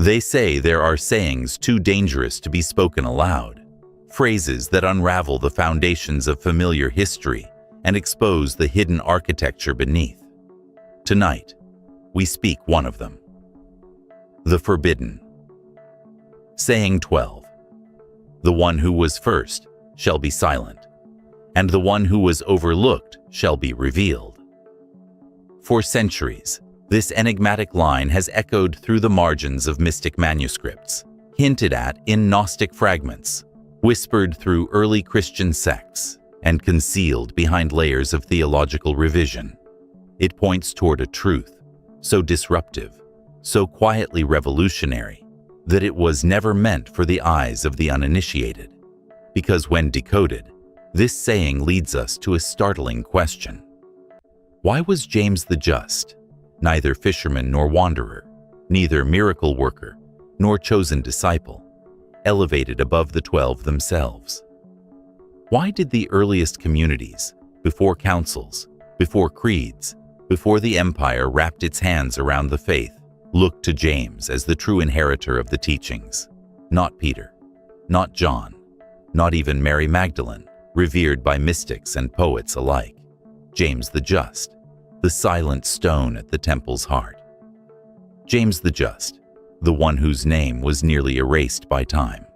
They say there are sayings too dangerous to be spoken aloud, phrases that unravel the foundations of familiar history and expose the hidden architecture beneath. Tonight, we speak one of them. The forbidden. Saying 12. The one who was first shall be silent, and the one who was overlooked shall be revealed. For centuries, this enigmatic line has echoed through the margins of mystic manuscripts, hinted at in Gnostic fragments, whispered through early Christian sects, and concealed behind layers of theological revision. It points toward a truth so disruptive, so quietly revolutionary, that it was never meant for the eyes of the uninitiated. Because when decoded, this saying leads us to a startling question. Why was James the Just, neither fisherman nor wanderer, neither miracle worker nor chosen disciple, elevated above the 12 themselves? Why did the earliest communities, before councils, before creeds, before the empire wrapped its hands around the faith, look to James as the true inheritor of the teachings? Not Peter, not John, not even Mary Magdalene, revered by mystics and poets alike. James the Just, the silent stone at the temple's heart. James the Just, the one whose name was nearly erased by time.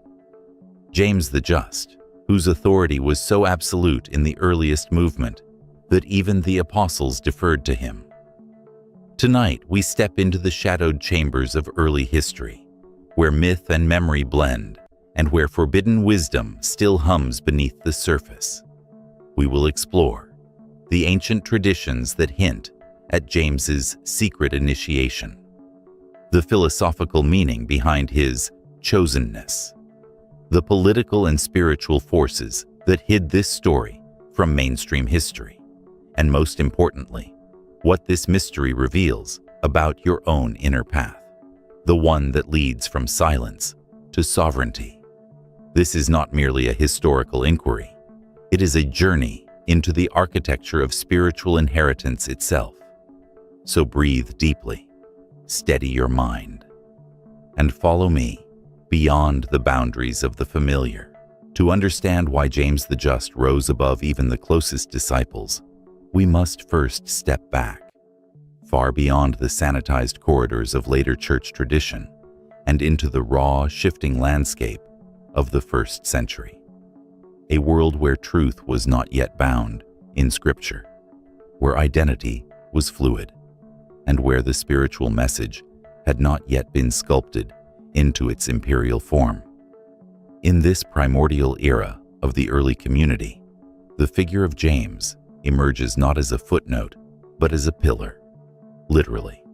James the Just, whose authority was so absolute in the earliest movement that even the apostles deferred to him. Tonight, we step into the shadowed chambers of early history, where myth and memory blend, and where forbidden wisdom still hums beneath the surface. We will explore the ancient traditions that hint at James's secret initiation, the philosophical meaning behind his chosenness, the political and spiritual forces that hid this story from mainstream history, and most importantly, what this mystery reveals about your own inner path, the one that leads from silence to sovereignty. This is not merely a historical inquiry. It is a journey into the architecture of spiritual inheritance itself. So breathe deeply, steady your mind, and follow me beyond the boundaries of the familiar. To understand why James the Just rose above even the closest disciples, we must first step back, far beyond the sanitized corridors of later church tradition, and into the raw, shifting landscape of the first century. A world where truth was not yet bound in Scripture, where identity was fluid, and where the spiritual message had not yet been sculpted into its imperial form. In this primordial era of the early community, the figure of James emerges not as a footnote, but as a pillar, literally.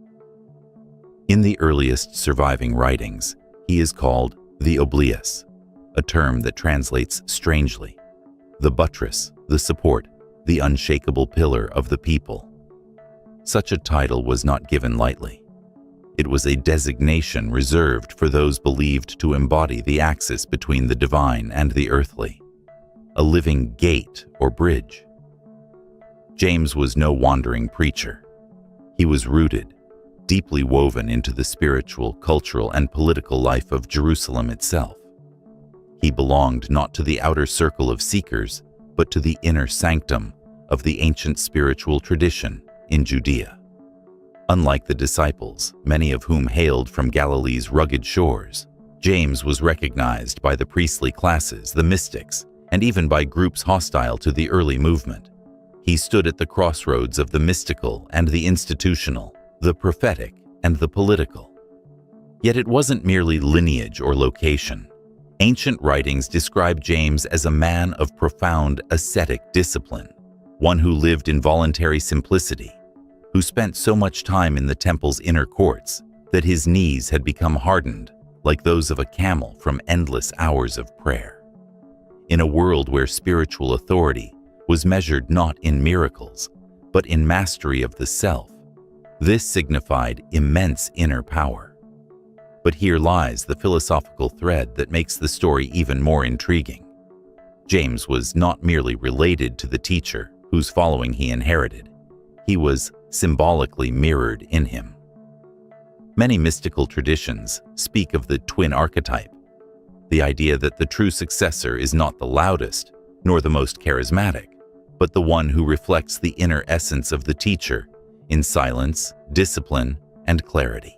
In the earliest surviving writings, he is called the obelius, a term that translates strangely, the buttress, the support, the unshakable pillar of the people. Such a title was not given lightly. It was a designation reserved for those believed to embody the axis between the divine and the earthly, a living gate or bridge. James was no wandering preacher. He was rooted, deeply woven into the spiritual, cultural, and political life of Jerusalem itself. He belonged not to the outer circle of seekers, but to the inner sanctum of the ancient spiritual tradition in Judea. Unlike the disciples, many of whom hailed from Galilee's rugged shores, James was recognized by the priestly classes, the mystics, and even by groups hostile to the early movement. He stood at the crossroads of the mystical and the institutional, the prophetic and the political. Yet it wasn't merely lineage or location. Ancient writings describe James as a man of profound ascetic discipline, one who lived in voluntary simplicity, who spent so much time in the temple's inner courts that his knees had become hardened like those of a camel from endless hours of prayer. In a world where spiritual authority was measured not in miracles, but in mastery of the self, this signified immense inner power. But here lies the philosophical thread that makes the story even more intriguing. James was not merely related to the teacher whose following he inherited. He was symbolically mirrored in him. Many mystical traditions speak of the twin archetype, the idea that the true successor is not the loudest nor the most charismatic, but the one who reflects the inner essence of the teacher in silence, discipline, and clarity.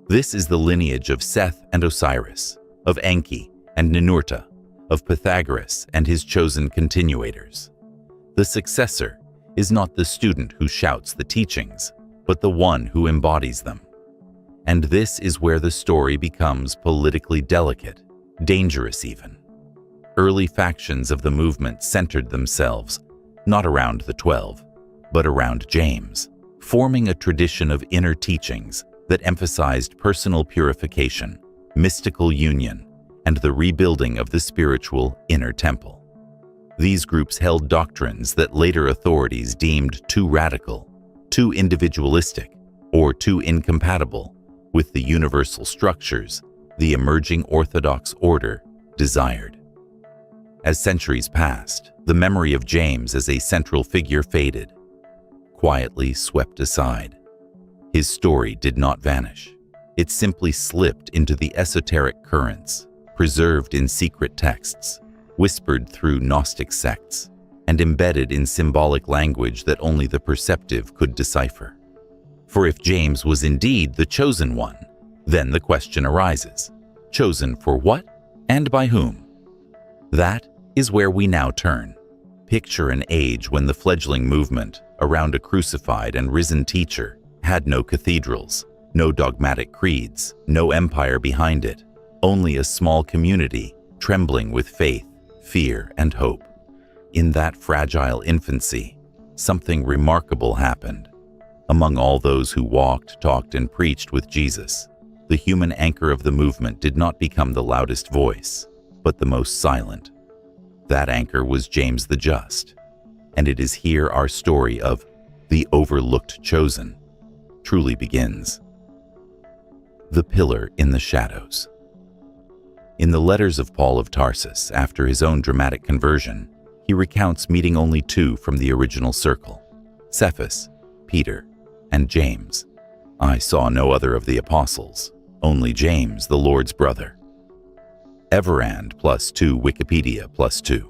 This is the lineage of Seth and Osiris, of Enki and Ninurta, of Pythagoras and his chosen continuators. The successor is not the student who shouts the teachings, but the one who embodies them. And this is where the story becomes politically delicate, dangerous even. Early factions of the movement centered themselves not around the 12, but around James, forming a tradition of inner teachings that emphasized personal purification, mystical union, and the rebuilding of the spiritual inner temple. These groups held doctrines that later authorities deemed too radical, too individualistic, or too incompatible with the universal structures the emerging Orthodox order desired. As centuries passed, the memory of James as a central figure faded, quietly swept aside. His story did not vanish. It simply slipped into the esoteric currents, preserved in secret texts, whispered through Gnostic sects, and embedded in symbolic language that only the perceptive could decipher. For if James was indeed the chosen one, then the question arises, chosen for what and by whom? That is where we now turn. Picture an age when the fledgling movement around a crucified and risen teacher had no cathedrals, no dogmatic creeds, no empire behind it, only a small community trembling with faith, fear, and hope. In that fragile infancy, something remarkable happened. Among all those who walked, talked, and preached with Jesus, the human anchor of the movement did not become the loudest voice, but the most silent. That anchor was James the Just, and it is here our story of the overlooked chosen truly begins. The pillar in the shadows. In the letters of Paul of Tarsus, after his own dramatic conversion, he recounts meeting only two from the original circle, Cephas, Peter, and James. I saw no other of the apostles, only James, the Lord's brother. Everand +2 Wikipedia +2.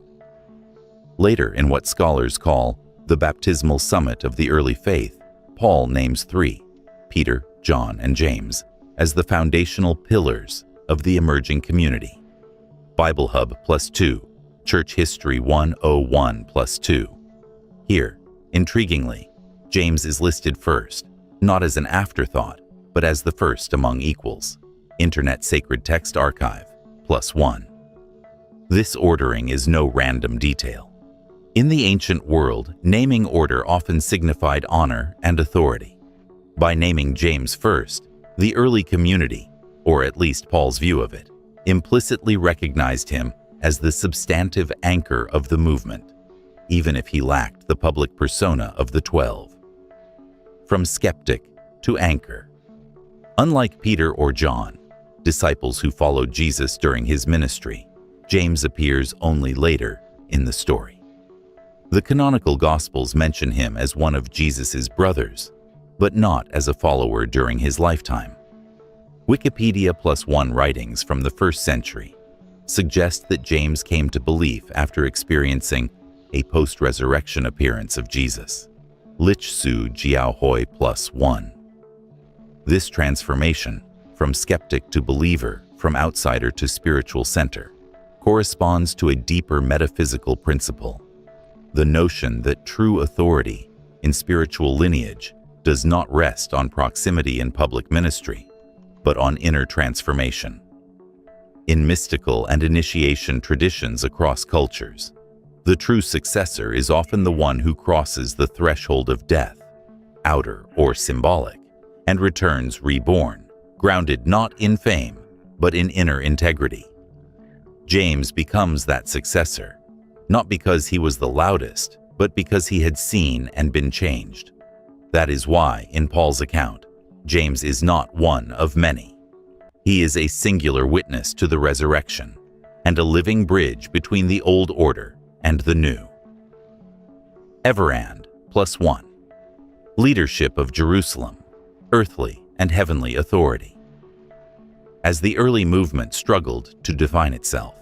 Later, in what scholars call the baptismal summit of the early faith, Paul names three, Peter, John, and James, as the foundational pillars of the emerging community. Bible Hub +2, Church History 101 +2. Here, intriguingly, James is listed first, not as an afterthought, but as the first among equals. Internet Sacred Text Archive +1. This ordering is no random detail. In the ancient world, naming order often signified honor and authority. By naming James first, the early community, or at least Paul's view of it, implicitly recognized him as the substantive anchor of the movement, even if he lacked the public persona of the 12. From skeptic to anchor. Unlike Peter or John, disciples who followed Jesus during his ministry, James appears only later in the story. The canonical Gospels mention him as one of Jesus's brothers, but not as a follower during his lifetime. Wikipedia +1 writings from the 1st century suggest that James came to belief after experiencing a post-resurrection appearance of Jesus. Lich Su Jiaohui +1. This transformation, from skeptic to believer, from outsider to spiritual center, corresponds to a deeper metaphysical principle, the notion that true authority in spiritual lineage does not rest on proximity in public ministry, but on inner transformation. In mystical and initiation traditions across cultures, the true successor is often the one who crosses the threshold of death, outer or symbolic, and returns reborn, grounded not in fame, but in inner integrity. James becomes that successor, not because he was the loudest, but because he had seen and been changed. That is why, in Paul's account, James is not one of many. He is a singular witness to the resurrection and a living bridge between the old order and the new. Everand +1. Leadership of Jerusalem, earthly and heavenly authority. As the early movement struggled to define itself,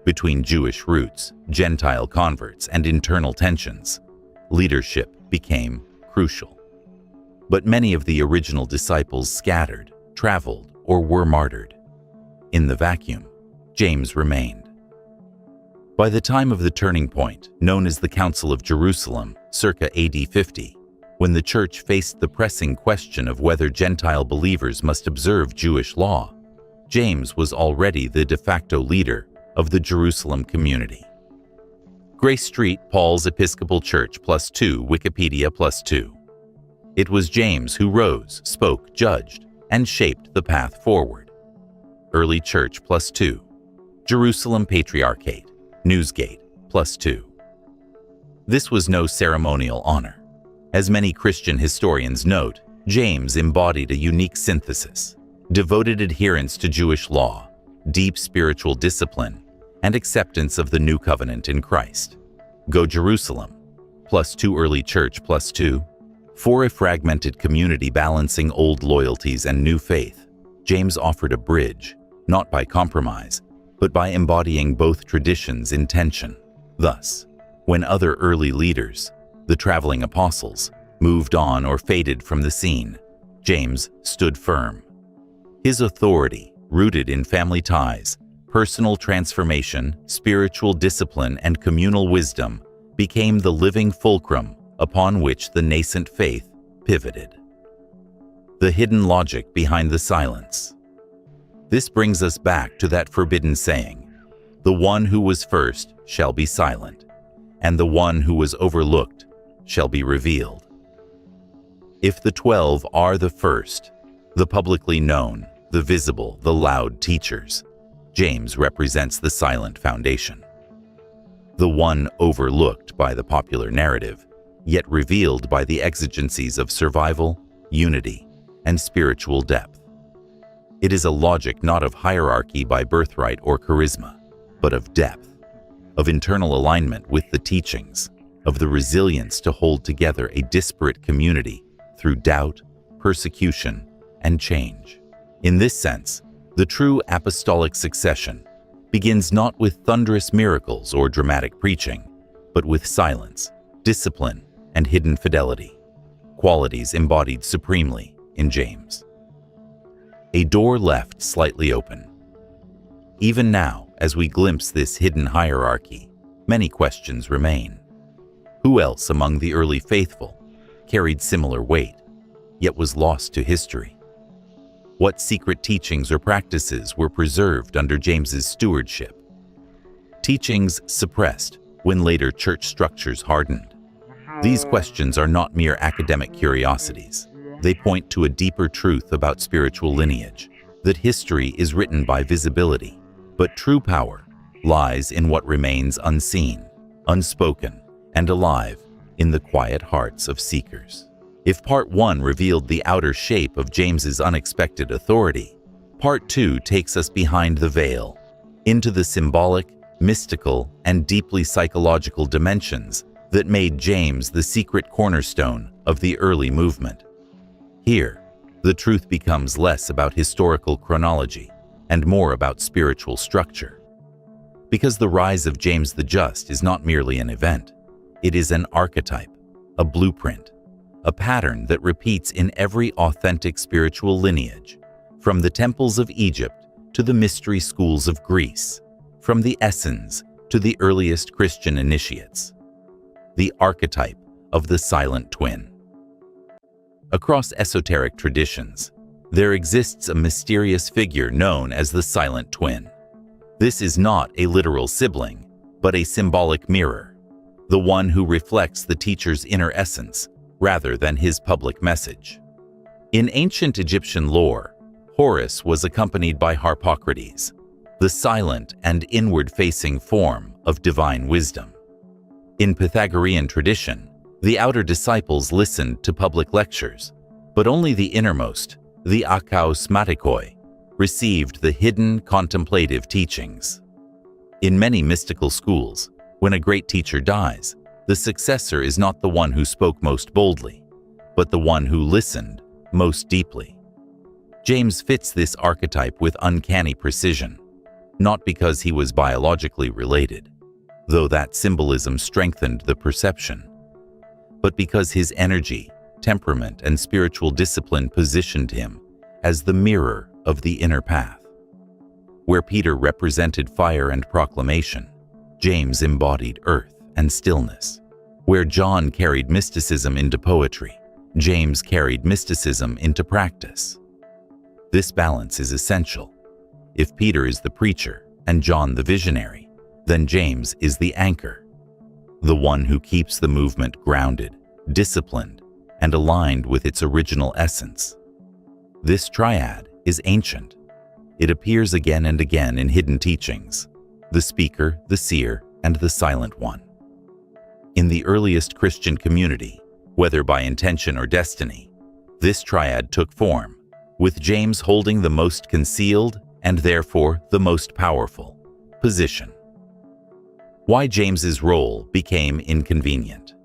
between Jewish roots, Gentile converts, and internal tensions, leadership became crucial. But many of the original disciples scattered, traveled, or were martyred. In the vacuum, James remained. By the time of the turning point, known as the Council of Jerusalem, circa AD 50, when the Church faced the pressing question of whether Gentile believers must observe Jewish law, James was already the de facto leader of the Jerusalem community. Grace Street, Paul's Episcopal Church +2, Wikipedia +2. It was James who rose, spoke, judged, and shaped the path forward. Early Church +2, Jerusalem Patriarchate, Newsgate +2. This was no ceremonial honor. As many Christian historians note, James embodied a unique synthesis: devoted adherence to Jewish law, deep spiritual discipline, and acceptance of the new covenant in Christ. Go Jerusalem, +2 Early Church +2. For a fragmented community balancing old loyalties and new faith, James offered a bridge, not by compromise, but by embodying both traditions in tension. Thus, when other early leaders, the traveling apostles, moved on or faded from the scene, James stood firm. His authority, rooted in family ties, personal transformation, spiritual discipline, and communal wisdom, became the living fulcrum upon which the nascent faith pivoted. The hidden logic behind the silence. This brings us back to that forbidden saying, "The one who was first shall be silent, and the one who was overlooked shall be revealed." If the 12 are the first, the publicly known, the visible, the loud teachers, James represents the silent foundation. The one overlooked by the popular narrative, yet revealed by the exigencies of survival, unity, and spiritual depth. It is a logic not of hierarchy by birthright or charisma, but of depth, of internal alignment with the teachings, of the resilience to hold together a disparate community through doubt, persecution, and change. In this sense, the true apostolic succession begins not with thunderous miracles or dramatic preaching, but with silence, discipline, and hidden fidelity, qualities embodied supremely in James. A door left slightly open. Even now, as we glimpse this hidden hierarchy, many questions remain. Who else among the early faithful carried similar weight, yet was lost to history? What secret teachings or practices were preserved under James's stewardship? Teachings suppressed when later church structures hardened. These questions are not mere academic curiosities. They point to a deeper truth about spiritual lineage, that history is written by visibility, but true power lies in what remains unseen, unspoken, and alive in the quiet hearts of seekers. If Part 1 revealed the outer shape of James's unexpected authority, Part 2 takes us behind the veil, into the symbolic, mystical, and deeply psychological dimensions that made James the secret cornerstone of the early movement. Here, the truth becomes less about historical chronology and more about spiritual structure. Because the rise of James the Just is not merely an event, it is an archetype, a blueprint, a pattern that repeats in every authentic spiritual lineage, from the temples of Egypt to the mystery schools of Greece, from the Essenes to the earliest Christian initiates. The archetype of the silent twin. Across esoteric traditions, there exists a mysterious figure known as the silent twin. This is not a literal sibling, but a symbolic mirror, the one who reflects the teacher's inner essence rather than his public message. In ancient Egyptian lore, Horus was accompanied by Harpocrates, the silent and inward-facing form of divine wisdom. In Pythagorean tradition, the outer disciples listened to public lectures, but only the innermost, the akaosmatikoi, received the hidden contemplative teachings. In many mystical schools, when a great teacher dies, the successor is not the one who spoke most boldly, but the one who listened most deeply. James fits this archetype with uncanny precision, not because he was biologically related, though that symbolism strengthened the perception, but because his energy, temperament, and spiritual discipline positioned him as the mirror of the inner path. Where Peter represented fire and proclamation, James embodied earth and stillness. Where John carried mysticism into poetry, James carried mysticism into practice. This balance is essential. If Peter is the preacher and John the visionary, then James is the anchor, the one who keeps the movement grounded, disciplined, and aligned with its original essence. This triad is ancient. It appears again and again in hidden teachings: the speaker, the seer, and the silent one. In the earliest Christian community, whether by intention or destiny, this triad took form, with James holding the most concealed and therefore the most powerful position. Why James's role became inconvenient.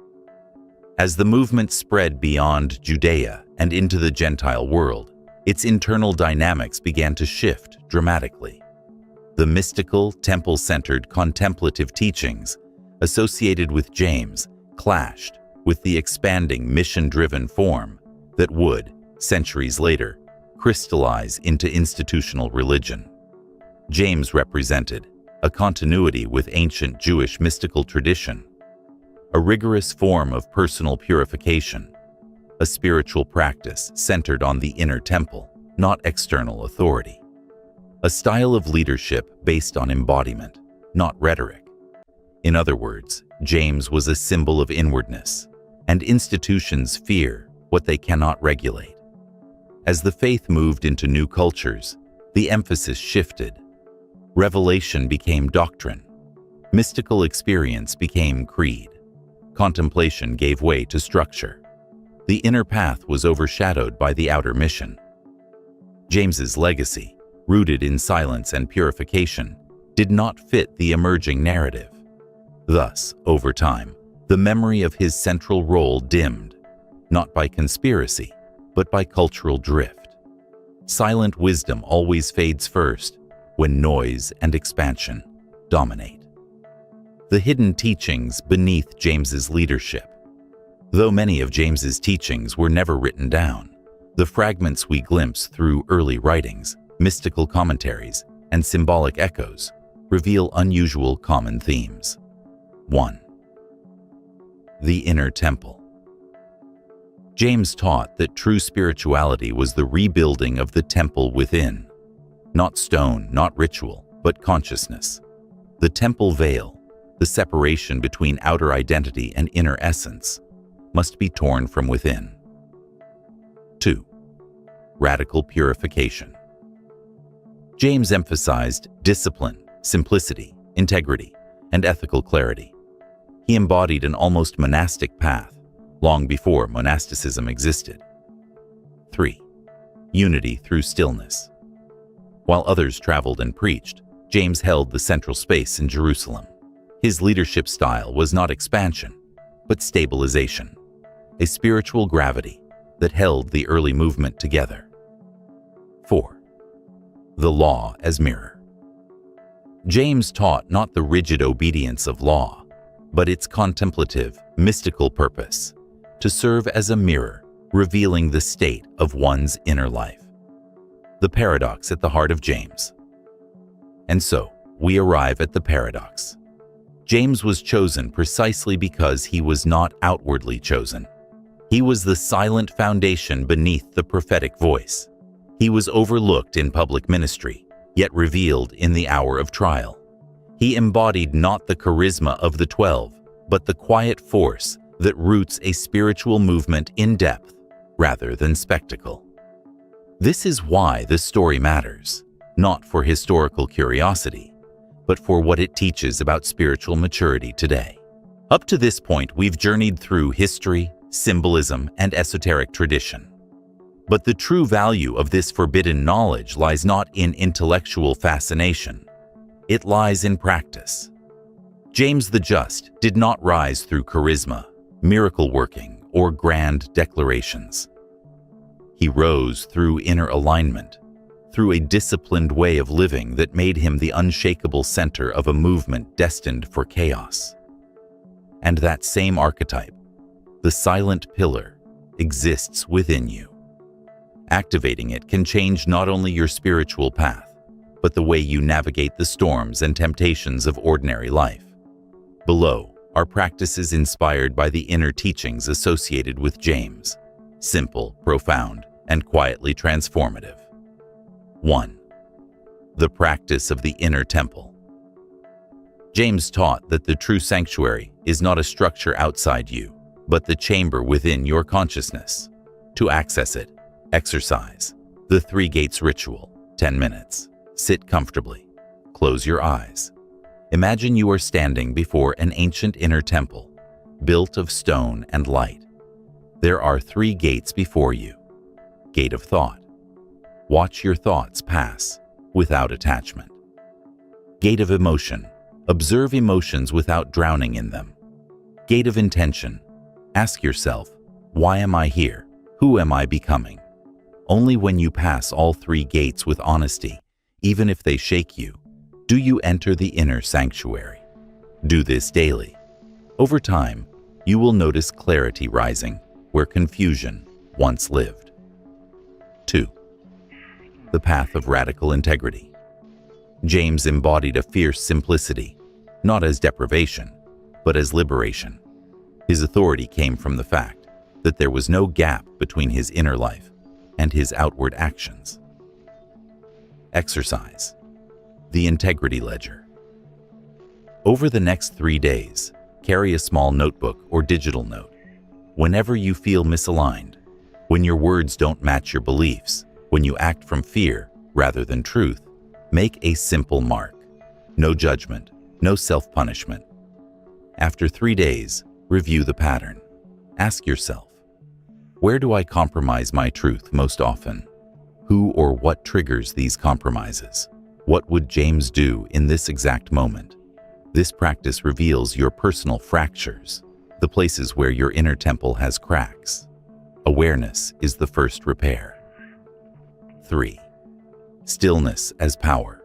As the movement spread beyond Judea and into the Gentile world, its internal dynamics began to shift dramatically. The mystical, temple-centered contemplative teachings associated with James clashed with the expanding mission-driven form that would, centuries later, crystallize into institutional religion. James represented a continuity with ancient Jewish mystical tradition, a rigorous form of personal purification, a spiritual practice centered on the inner temple, not external authority, a style of leadership based on embodiment, not rhetoric. In other words, James was a symbol of inwardness, and institutions fear what they cannot regulate. As the faith moved into new cultures, the emphasis shifted. Revelation became doctrine. Mystical experience became creed. Contemplation gave way to structure. The inner path was overshadowed by the outer mission. James's legacy, rooted in silence and purification, did not fit the emerging narrative. Thus, over time, the memory of his central role dimmed, not by conspiracy, but by cultural drift. Silent wisdom always fades first when noise and expansion dominate. The hidden teachings beneath James's leadership. Though many of James's teachings were never written down, the fragments we glimpse through early writings, mystical commentaries, and symbolic echoes reveal unusual common themes. 1. The inner temple. James taught that true spirituality was the rebuilding of the temple within. Not stone, not ritual, but consciousness. The temple veil, the separation between outer identity and inner essence, must be torn from within. 2. Radical purification. James emphasized discipline, simplicity, integrity, and ethical clarity. He embodied an almost monastic path, long before monasticism existed. 3. Unity through stillness. While others traveled and preached, James held the central space in Jerusalem. His leadership style was not expansion, but stabilization, a spiritual gravity that held the early movement together. 4. The law as mirror. James taught not the rigid obedience of law, but its contemplative, mystical purpose, to serve as a mirror, revealing the state of one's inner life. The paradox at the heart of James. And so, we arrive at the paradox. James was chosen precisely because he was not outwardly chosen. He was the silent foundation beneath the prophetic voice. He was overlooked in public ministry, yet revealed in the hour of trial. He embodied not the charisma of the 12, but the quiet force that roots a spiritual movement in depth rather than spectacle. This is why the story matters, not for historical curiosity, but for what it teaches about spiritual maturity today. Up to this point, we've journeyed through history, symbolism, and esoteric tradition. But the true value of this forbidden knowledge lies not in intellectual fascination. It lies in practice. James the Just did not rise through charisma, miracle working, or grand declarations. He rose through inner alignment, through a disciplined way of living that made him the unshakable center of a movement destined for chaos. And that same archetype, the silent pillar, exists within you. Activating it can change not only your spiritual path, but the way you navigate the storms and temptations of ordinary life. Below are practices inspired by the inner teachings associated with James, simple, profound, and quietly transformative. 1. The practice of the inner temple. James taught that the true sanctuary is not a structure outside you, but the chamber within your consciousness. To access it, exercise the 3 gates ritual, 10 minutes. Sit comfortably. Close your eyes. Imagine you are standing before an ancient inner temple, built of stone and light. There are 3 gates before you. Gate of thought. Watch your thoughts pass without attachment. Gate of emotion. Observe emotions without drowning in them. Gate of intention. Ask yourself, why am I here? Who am I becoming? Only when you pass all 3 gates with honesty, even if they shake you, do you enter the inner sanctuary. Do this daily. Over time, you will notice clarity rising where confusion once lived. 2. The path of radical integrity. James embodied a fierce simplicity, not as deprivation, but as liberation. His authority came from the fact that there was no gap between his inner life and his outward actions. Exercise the integrity ledger. Over the next 3 days, carry a small notebook or digital note. Whenever you feel misaligned, when your words don't match your beliefs, when you act from fear rather than truth, make a simple mark. No judgment, no self-punishment. After 3 days, review the pattern. Ask yourself, where do I compromise my truth most often? Who or what triggers these compromises? What would James do in this exact moment? This practice reveals your personal fractures, the places where your inner temple has cracks. Awareness is the first repair. 3. Stillness as power.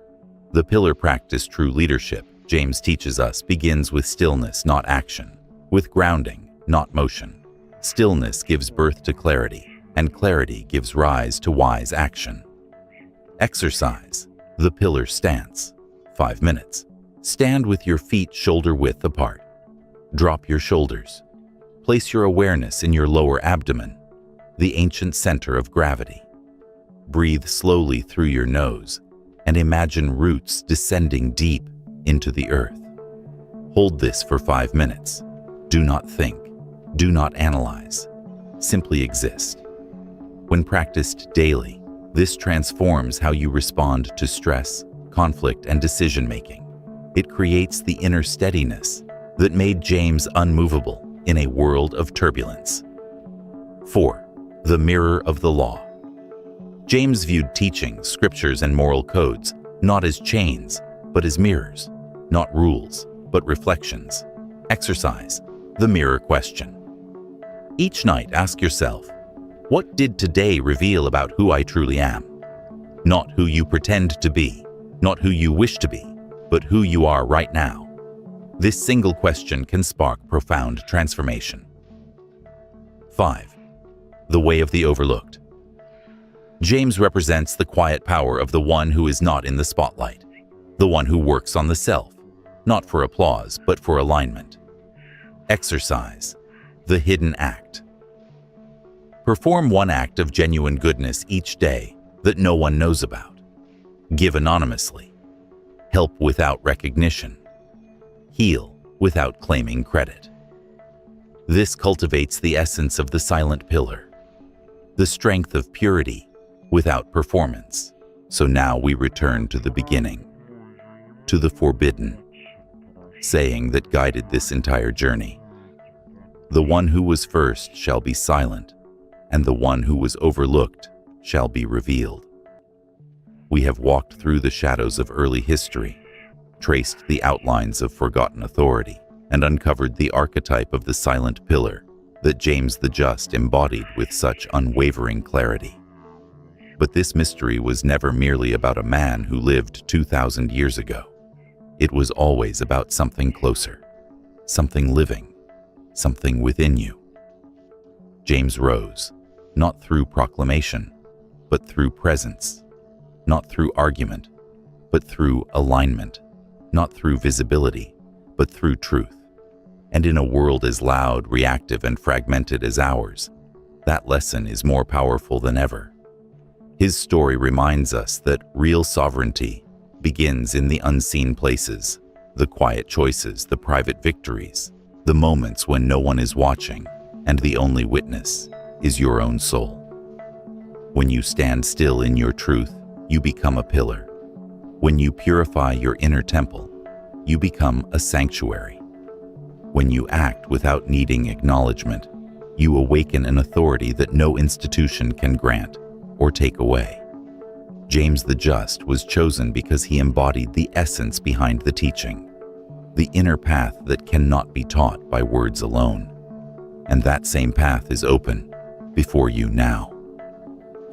The pillar practice true leadership, James teaches us, begins with stillness, not action, with grounding, not motion. Stillness gives birth to clarity, and clarity gives rise to wise action. Exercise the pillar stance. 5 minutes. Stand with your feet shoulder-width apart. Drop your shoulders. Place your awareness in your lower abdomen, the ancient center of gravity. Breathe slowly through your nose and imagine roots descending deep into the earth. Hold this for 5 minutes. Do not think. Do not analyze. Simply exist. When practiced daily, this transforms how you respond to stress, conflict, and decision-making. It creates the inner steadiness that made James unmovable in a world of turbulence. 4. The mirror of the law. James viewed teachings, scriptures, and moral codes not as chains, but as mirrors, not rules, but reflections. Exercise the mirror question. Each night, ask yourself, what did today reveal about who I truly am? Not who you pretend to be, not who you wish to be, but who you are right now. This single question can spark profound transformation. 5. The way of the overlooked. James represents the quiet power of the one who is not in the spotlight, the one who works on the self, not for applause, but for alignment. Exercise the hidden act. Perform 1 act of genuine goodness each day that no one knows about. Give anonymously. Help without recognition. Heal without claiming credit. This cultivates the essence of the silent pillar, the strength of purity without performance. So now we return to the beginning, to the forbidden, saying that guided this entire journey. The one who was first shall be silent, and the one who was overlooked shall be revealed. We have walked through the shadows of early history, traced the outlines of forgotten authority, and uncovered the archetype of the silent pillar that James the Just embodied with such unwavering clarity. But this mystery was never merely about a man who lived 2,000 years ago. It was always about something closer, something living, something within you. James rose, not through proclamation, but through presence, not through argument, but through alignment, not through visibility, but through truth. And in a world as loud, reactive, and fragmented as ours, that lesson is more powerful than ever. His story reminds us that real sovereignty begins in the unseen places, the quiet choices, the private victories, the moments when no one is watching, and the only witness is your own soul. When you stand still in your truth, you become a pillar. When you purify your inner temple, you become a sanctuary. When you act without needing acknowledgement, you awaken an authority that no institution can grant or take away. James the Just was chosen because he embodied the essence behind the teaching, the inner path that cannot be taught by words alone. And that same path is open before you now.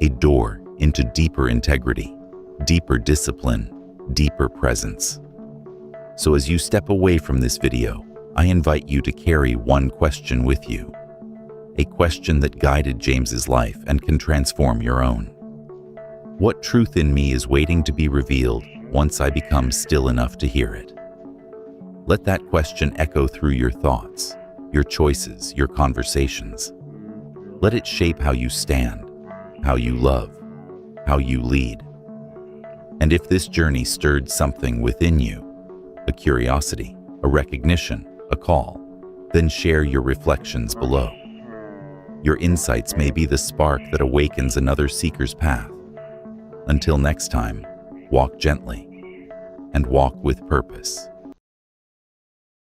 A door into deeper integrity, deeper discipline, deeper presence. So as you step away from this video, I invite you to carry one question with you, a question that guided James's life and can transform your own. What truth in me is waiting to be revealed once I become still enough to hear it? Let that question echo through your thoughts, your choices, your conversations. Let it shape how you stand, how you love, how you lead. And if this journey stirred something within you, a curiosity, a recognition, a call, then share your reflections below. Your insights may be the spark that awakens another seeker's path. Until next time, walk gently and walk with purpose.